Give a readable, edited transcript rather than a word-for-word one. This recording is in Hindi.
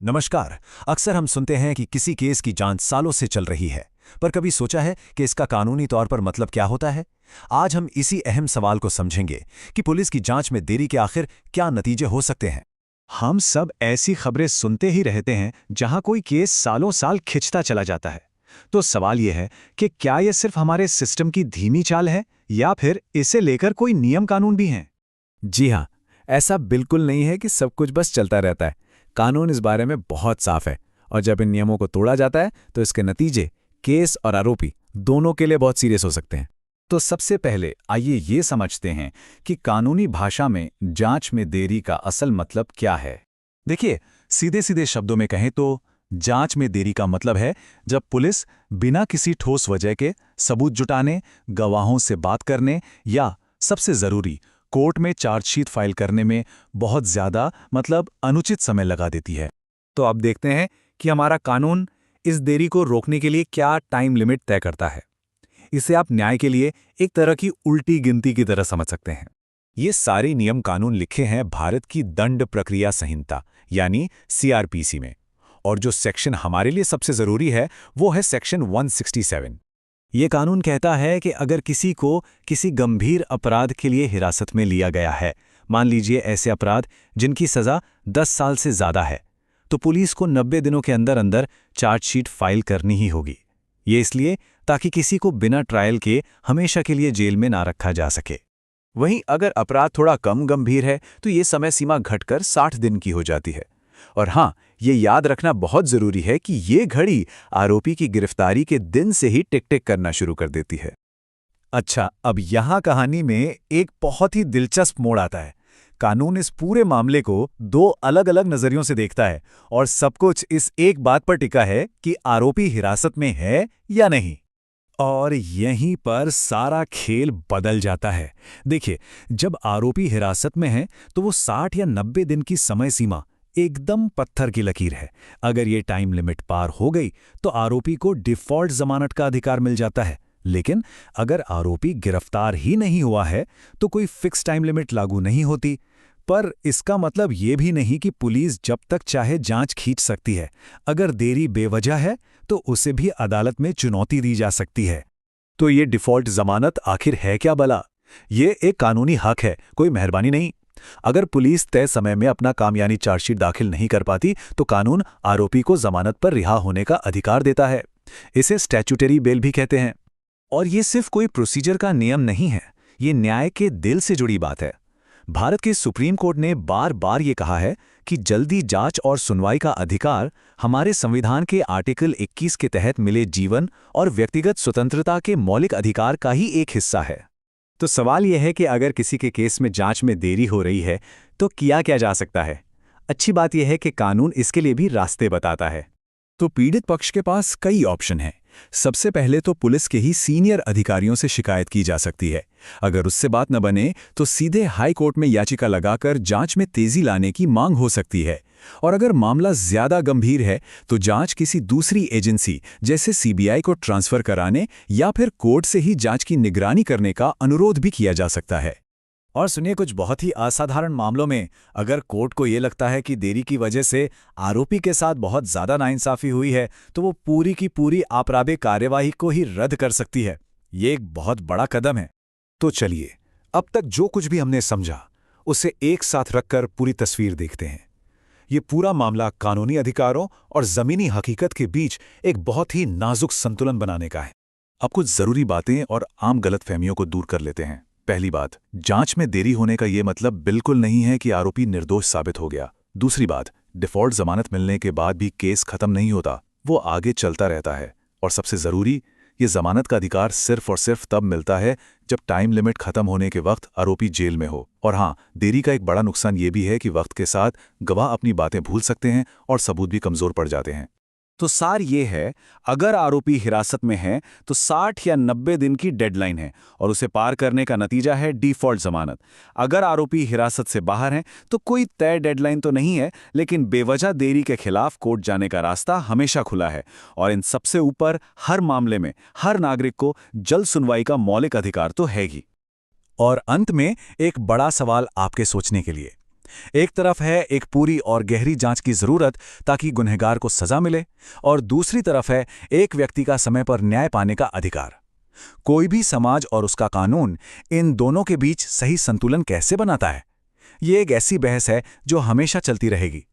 नमस्कार। अक्सर हम सुनते हैं कि किसी केस की जांच सालों से चल रही है, पर कभी सोचा है कि इसका कानूनी तौर पर मतलब क्या होता है? आज हम इसी अहम सवाल को समझेंगे कि पुलिस की जांच में देरी के आखिर क्या नतीजे हो सकते हैं। हम सब ऐसी खबरें सुनते ही रहते हैं जहां कोई केस सालों साल खिंचता चला जाता है। तो सवाल यह है कि क्या यह सिर्फ हमारे सिस्टम की धीमी चाल है या फिर इसे लेकर कोई नियम कानून भी हैं? जी हाँ, ऐसा बिल्कुल नहीं है कि सब कुछ बस चलता रहता है। कानून इस बारे में बहुत साफ है और जब इन नियमों को तोड़ा जाता है तो इसके नतीजे केस और आरोपी दोनों के लिए बहुत सीरियस हो सकते हैं। तो सबसे पहले आइए ये समझते हैं कि कानूनी भाषा में जांच में देरी का असल मतलब क्या है। देखिए, सीधे सीधे शब्दों में कहें तो जांच में देरी का मतलब है जब पुलिस बिना किसी ठोस वजह के सबूत जुटाने, गवाहों से बात करने या सबसे जरूरी कोर्ट में चार्जशीट फाइल करने में बहुत ज्यादा मतलब अनुचित समय लगा देती है। तो अब देखते हैं कि हमारा कानून इस देरी को रोकने के लिए क्या टाइम लिमिट तय करता है। इसे आप न्याय के लिए एक तरह की उल्टी गिनती की तरह समझ सकते हैं। ये सारे नियम कानून लिखे हैं भारत की दंड प्रक्रिया संहिता यानी सीआरपीसी में, और जो सेक्शन हमारे लिए सबसे जरूरी है वो है सेक्शन 167। ये कानून कहता है कि अगर किसी को किसी गंभीर अपराध के लिए हिरासत में लिया गया है, मान लीजिए ऐसे अपराध जिनकी सजा 10 साल से ज्यादा है, तो पुलिस को 90 दिनों के अंदर अंदर चार्जशीट फाइल करनी ही होगी। ये इसलिए ताकि किसी को बिना ट्रायल के हमेशा के लिए जेल में ना रखा जा सके। वहीं अगर अपराध थोड़ा कम गंभीर है तो ये समय सीमा घटकर 60 दिन की हो जाती है। और हाँ, ये याद रखना बहुत जरूरी है कि ये घड़ी आरोपी की गिरफ्तारी के दिन से ही टिक टिक करना शुरू कर देती है। अच्छा, अब यहाँ कहानी में एक बहुत ही दिलचस्प मोड़ आता है। कानून इस पूरे मामले को दो अलग अलग नजरियों से देखता है और सब कुछ इस एक बात पर टिका है कि आरोपी हिरासत में है या नहीं। और यहीं पर सारा खेल बदल जाता है। देखिए, जब आरोपी हिरासत में है तो वो 60 या 90 दिन की समय सीमा एकदम पत्थर की लकीर है। अगर ये टाइम लिमिट पार हो गई तो आरोपी को डिफॉल्ट जमानत का अधिकार मिल जाता है। लेकिन अगर आरोपी गिरफ्तार ही नहीं हुआ है तो कोई फिक्स टाइम लिमिट लागू नहीं होती। पर इसका मतलब ये भी नहीं कि पुलिस जब तक चाहे जांच खींच सकती है। अगर देरी बेवजह है तो उसे भी अदालत में चुनौती दी जा सकती है। तो ये डिफॉल्ट जमानत आखिर है क्या भला? ये एक कानूनी हक है, कोई मेहरबानी नहीं। अगर पुलिस तय समय में अपना काम यानी चार्जशीट दाखिल नहीं कर पाती तो कानून आरोपी को जमानत पर रिहा होने का अधिकार देता है। इसे स्टैट्यूटरी बेल भी कहते हैं। और ये सिर्फ कोई प्रोसीजर का नियम नहीं है, ये न्याय के दिल से जुड़ी बात है। भारत के सुप्रीम कोर्ट ने बार बार ये कहा है कि जल्दी जांच और सुनवाई का अधिकार हमारे संविधान के आर्टिकल 21 के तहत मिले जीवन और व्यक्तिगत स्वतंत्रता के मौलिक अधिकार का ही एक हिस्सा है। तो सवाल यह है कि अगर किसी के केस में जांच में देरी हो रही है तो किया क्या जा सकता है? अच्छी बात यह है कि कानून इसके लिए भी रास्ते बताता है। तो पीड़ित पक्ष के पास कई ऑप्शन हैं। सबसे पहले तो पुलिस के ही सीनियर अधिकारियों से शिकायत की जा सकती है। अगर उससे बात न बने तो सीधे हाई कोर्ट में याचिका लगाकर जांच में तेजी लाने की मांग हो सकती है। और अगर मामला ज्यादा गंभीर है तो जांच किसी दूसरी एजेंसी जैसे सीबीआई को ट्रांसफर कराने या फिर कोर्ट से ही जांच की निगरानी करने का अनुरोध भी किया जा सकता है। और सुनिए, कुछ बहुत ही असाधारण मामलों में अगर कोर्ट को ये लगता है कि देरी की वजह से आरोपी के साथ बहुत ज्यादा नाइंसाफी हुई है तो वो पूरी की पूरी आपराधिक कार्यवाही को ही रद्द कर सकती है। ये एक बहुत बड़ा कदम है। तो चलिए, अब तक जो कुछ भी हमने समझा उसे एक साथ रखकर पूरी तस्वीर देखते हैं। ये पूरा मामला कानूनी अधिकारों और जमीनी हकीकत के बीच एक बहुत ही नाजुक संतुलन बनाने का है। अब कुछ जरूरी बातें और आम गलतफहमियों को दूर कर लेते हैं। पहली बात, जांच में देरी होने का यह मतलब बिल्कुल नहीं है कि आरोपी निर्दोष साबित हो गया। दूसरी बात, डिफॉल्ट जमानत मिलने के बाद भी केस खत्म नहीं होता, वो आगे चलता रहता है। और सबसे जरूरी, ये जमानत का अधिकार सिर्फ और सिर्फ तब मिलता है जब टाइम लिमिट खत्म होने के वक्त आरोपी जेल में हो। और हाँ, देरी का एक बड़ा नुकसान ये भी है कि वक्त के साथ गवाह अपनी बातें भूल सकते हैं और सबूत भी कमजोर पड़ जाते हैं। तो सार ये है, अगर आरोपी हिरासत में है तो 60 या 90 दिन की डेडलाइन है और उसे पार करने का नतीजा है डिफॉल्ट जमानत। अगर आरोपी हिरासत से बाहर है तो कोई तय डेडलाइन तो नहीं है, लेकिन बेवजह देरी के खिलाफ कोर्ट जाने का रास्ता हमेशा खुला है। और इन सबसे ऊपर, हर मामले में हर नागरिक को जल्द सुनवाई का मौलिक अधिकार तो है ही। और अंत में एक बड़ा सवाल आपके सोचने के लिए, एक तरफ है एक पूरी और गहरी जांच की जरूरत ताकि गुनहगार को सजा मिले, और दूसरी तरफ है एक व्यक्ति का समय पर न्याय पाने का अधिकार। कोई भी समाज और उसका कानून इन दोनों के बीच सही संतुलन कैसे बनाता है? ये एक ऐसी बहस है जो हमेशा चलती रहेगी।